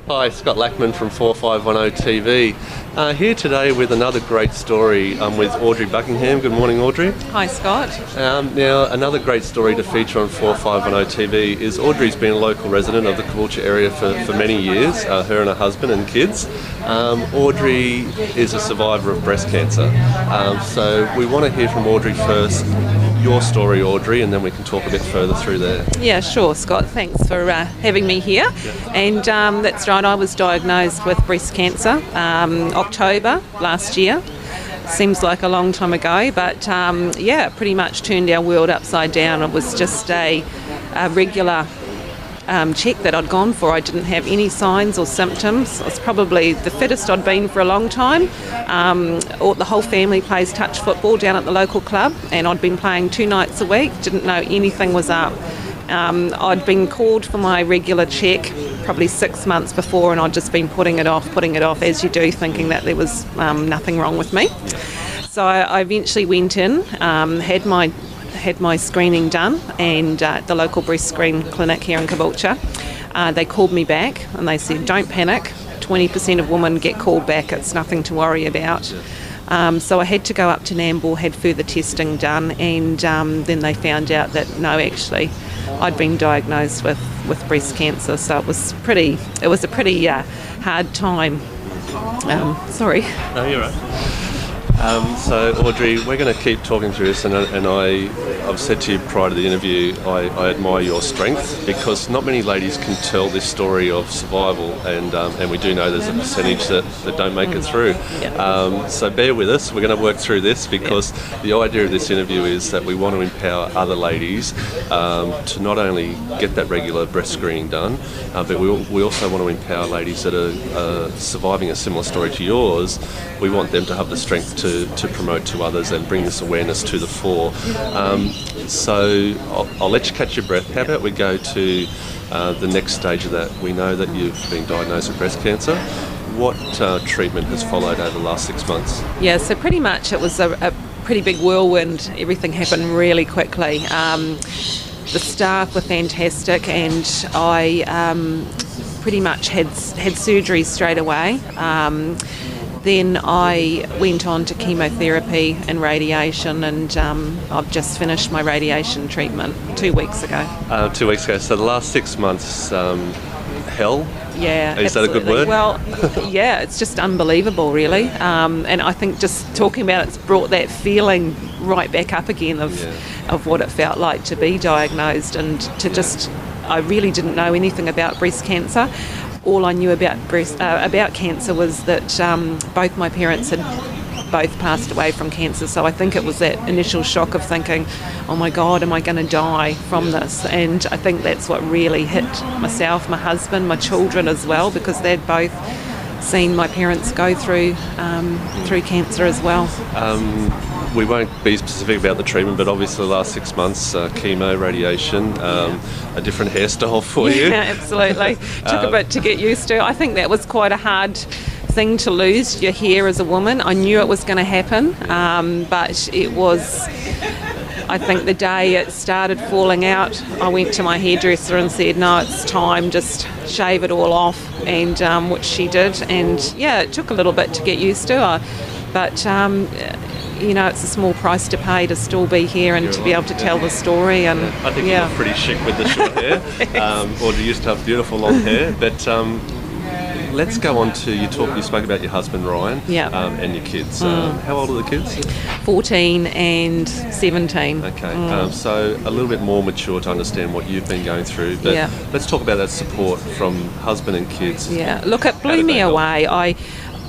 Hi, Scott Lackman from 4510 TV. Here today with another great story with Audrey Buckingham. Good morning, Audrey. Hi, Scott. Now, another great story to feature on 4510 TV is Audrey's been a local resident of the Caboolture area for many years, her and her husband and kids. Audrey is a survivor of breast cancer. So we want to hear from Audrey first, your story, Audrey, and then we can talk a bit further through there. Yeah, sure, Scott. Thanks for having me here. Yeah. And that's right, I was diagnosed with breast cancer October last year. Seems like a long time ago, but yeah, pretty much turned our world upside down. It was just a regular check that I'd gone for. I didn't have any signs or symptoms. I was probably the fittest I'd been for a long time. The whole family plays touch football down at the local club, and I'd been playing 2 nights a week, didn't know anything was up. I'd been called for my regular check probably 6 months before, and I'd just been putting it off as you do, thinking that there was nothing wrong with me. So I eventually went in, had my screening done, and the local breast screen clinic here in Caboolture. They called me back and they said, don't panic, 20% of women get called back, it's nothing to worry about. So I had to go up to Nambour, had further testing done, and then they found out that no, actually I'd been diagnosed with breast cancer. So it was a pretty hard time. Sorry. No, you're right. So Audrey, we're going to keep talking through this, and I've said to you prior to the interview, I admire your strength, because not many ladies can tell this story of survival, and we do know there's a percentage that don't make it through. Yeah. So bear with us, we're going to work through this, because the idea of this interview is that we want to empower other ladies to not only get that regular breast screening done, but we also want to empower ladies that are surviving a similar story to yours. We want them to have the strength to promote to others and bring this awareness to the fore. So I'll let you catch your breath. How about we go to the next stage of that? We know that you've been diagnosed with breast cancer. What treatment has followed over the last 6 months? Yeah, so pretty much it was a pretty big whirlwind. Everything happened really quickly. The staff were fantastic, and I pretty much had surgery straight away. Then I went on to chemotherapy and radiation, and I've just finished my radiation treatment 2 weeks ago. 2 weeks ago. So the last 6 months, hell? Yeah. Is that a good word? Well, yeah, it's just unbelievable, really. And I think just talking about it's brought that feeling right back up again of what it felt like to be diagnosed, and to just, I really didn't know anything about breast cancer. All I knew about cancer was that both my parents had both passed away from cancer. So I think it was that initial shock of thinking, oh my God, am I going to die from this? And I think that's what really hit myself, my husband, my children as well, because they'd both seen my parents go through cancer as well. We won't be specific about the treatment, but obviously the last 6 months, chemo, radiation, a different hairstyle for you. Yeah, absolutely. Took a bit to get used to. I think that was quite a hard thing to lose your hair as a woman. I knew it was going to happen, but it was, I think the day it started falling out, I went to my hairdresser and said, no, it's time, just shave it all off, and which she did. And yeah, it took a little bit to get used to, but you know, it's a small price to pay to still be here and to be able to tell the story. And I think you look pretty chic with the short hair. Audrey used to have beautiful long hair, but let's go on to, you spoke about your husband Ryan, and your kids. How old are the kids? 14 and 17. Okay, so a little bit more mature to understand what you've been going through, but let's talk about that support from husband and kids. Yeah, look, it blew me away.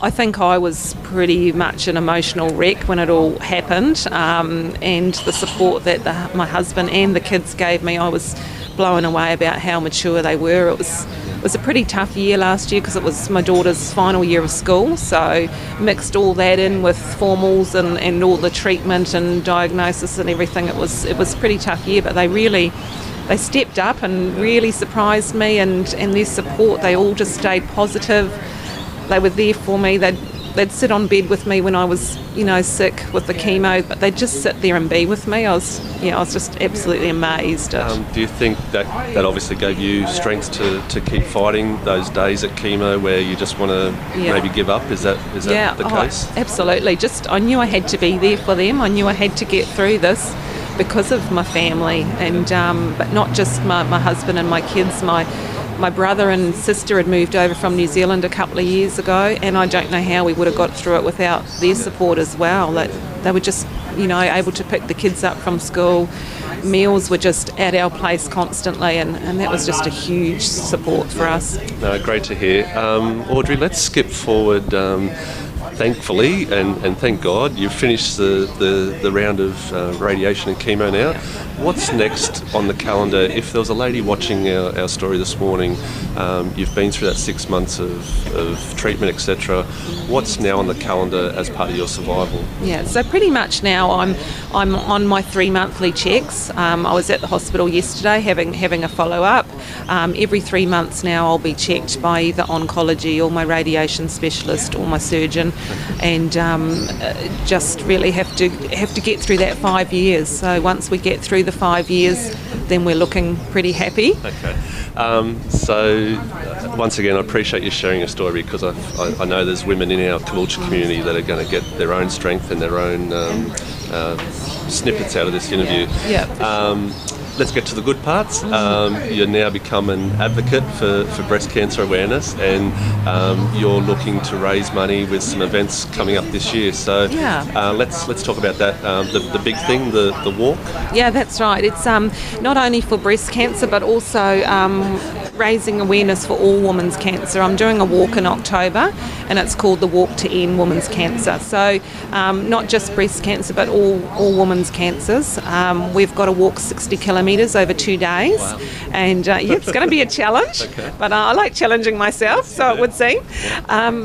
I think I was pretty much an emotional wreck when it all happened, and the support that my husband and the kids gave me, I was blown away about how mature they were. It was a pretty tough year last year because it was my daughter's final year of school, so mixed all that in with formals and all the treatment and diagnosis and everything. It was a pretty tough year, but they stepped up and really surprised me, and their support, they all just stayed positive. They were there for me. They'd they'd sit on bed with me when I was, sick with the chemo, but they'd just sit there and be with me. I was just absolutely amazed. Do you think that obviously gave you strength to keep fighting those days at chemo where you just want to maybe give up? Is that the case? Absolutely. I knew I had to be there for them. I knew I had to get through this because of my family, and but not just my husband and my kids. My brother and sister had moved over from New Zealand a couple of years ago, and I don't know how we would have got through it without their support as well. They were just, able to pick the kids up from school. Meals were just at our place constantly, and that was just a huge support for us. No, great to hear. Audrey, let's skip forward. Thankfully, and thank God, you've finished the round of radiation and chemo now. What's next on the calendar? If there was a lady watching our story this morning, you've been through that 6 months of treatment, etc. What's now on the calendar as part of your survival? Yeah, so pretty much now I'm on my 3 monthly checks. I was at the hospital yesterday having a follow-up. Every 3 months now I'll be checked by either oncology or my radiation specialist or my surgeon, and just really have to get through that 5 years. So once we get through the 5 years, then we're looking pretty happy. Okay. So once again, I appreciate you sharing your story, because I know there's women in our Caboolture community that are going to get their own strength and their own snippets out of this interview. Yeah. Let's get to the good parts. You're now become an advocate for breast cancer awareness, and you're looking to raise money with some events coming up this year. So let's talk about that. The big thing, the walk. Yeah, that's right. It's not only for breast cancer, but also raising awareness for all women's cancer. I'm doing a walk in October, and it's called the Walk to End Women's Cancer. So not just breast cancer, but all women's cancers. We've got to walk 60 kilometres over 2 days. Wow. And it's going to be a challenge, but I like challenging myself, so it would seem.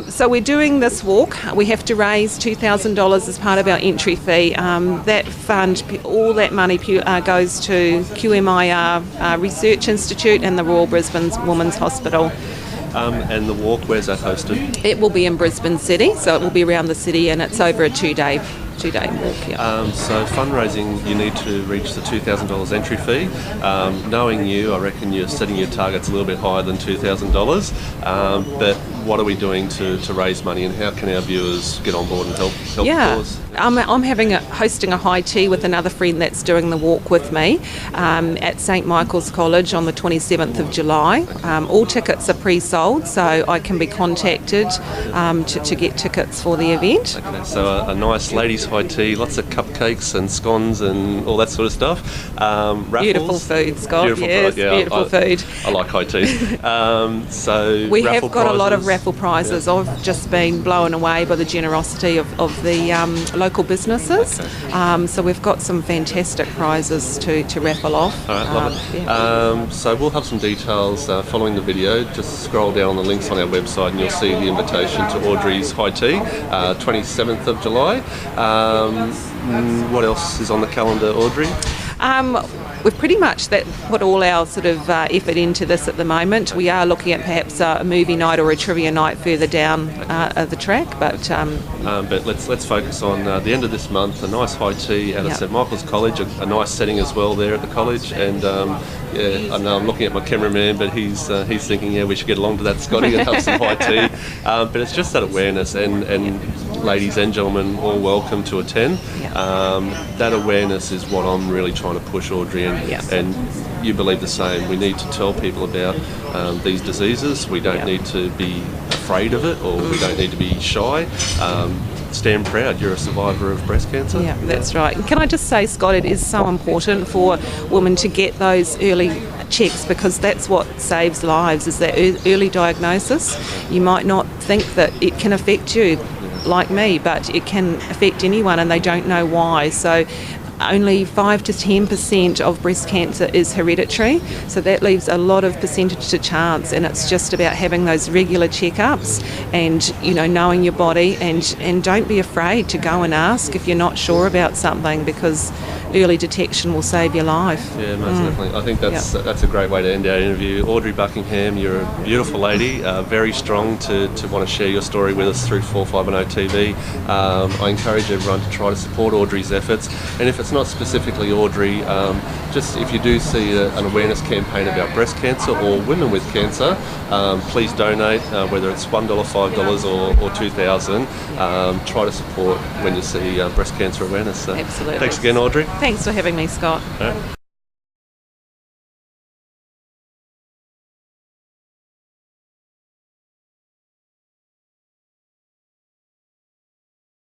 So we're doing this walk. We have to raise $2,000 as part of our entry fee. That fund, all that money goes to QMIR Research Institute and the Royal Brisbane Women's Hospital. And the walk, where's that hosted? It will be in Brisbane City, so it will be around the city, and it's over a two-day walk. Yeah. So fundraising, you need to reach the $2,000 entry fee. Knowing you, I reckon you're setting your targets a little bit higher than $2,000. But what are we doing to raise money, and how can our viewers get on board and help the cause? I'm hosting a high tea with another friend that's doing the walk with me at St Michael's College on the 27th of July. All tickets are pre-sold, so I can be contacted to get tickets for the event. Okay, so a nice ladies' high tea, lots of cupcakes and scones and all that sort of stuff. Raffles. Beautiful food, Scott. Beautiful food. I like high tea. So we have got prizes. A lot of raffle prizes. Yeah. I've just been blown away by the generosity of the local businesses. Okay. So we've got some fantastic prizes to raffle off. All right, love it. Yeah. So we'll have some details following the video. Just scroll down the links on our website and you'll see the invitation to Audrey's High Tea, 27th of July. What else is on the calendar, Audrey? We've pretty much put all our sort of effort into this at the moment. We are looking at perhaps a movie night or a trivia night further down the track, but let's focus on the end of this month. A nice high tea out of St Michael's College, a nice setting as well there at the college, and I know I'm looking at my cameraman, but he's thinking we should get along to that, Scotty, and have some high tea. But it's just that awareness, and ladies and gentlemen, all welcome to attend. That awareness is what I'm really trying to push, Audrey, and you believe the same. We need to tell people about these diseases. We don't need to be afraid of it, or we don't need to be shy. Stand proud, you're a survivor of breast cancer. Yeah, that's right. Can I just say, Scott, it is so important for women to get those early checks, because that's what saves lives, is that early diagnosis. You might not think that it can affect you, like me, but it can affect anyone, and they don't know why. So only 5 to 10% of breast cancer is hereditary, so that leaves a lot of percentage to chance, and it's just about having those regular checkups and knowing your body, and don't be afraid to go and ask if you're not sure about something, because early detection will save your life. Yeah, most definitely. I think that's a great way to end our interview. Audrey Buckingham, you're a beautiful lady, very strong to want to share your story with us through 450 TV. I encourage everyone to try to support Audrey's efforts, and if it's not specifically Audrey, just if you do see an awareness campaign about breast cancer or women with cancer, please donate, whether it's $1, $5 or $2,000. Try to support when you see breast cancer awareness. So Absolutely. thanks again, Audrey. Thanks for having me, Scott. All right.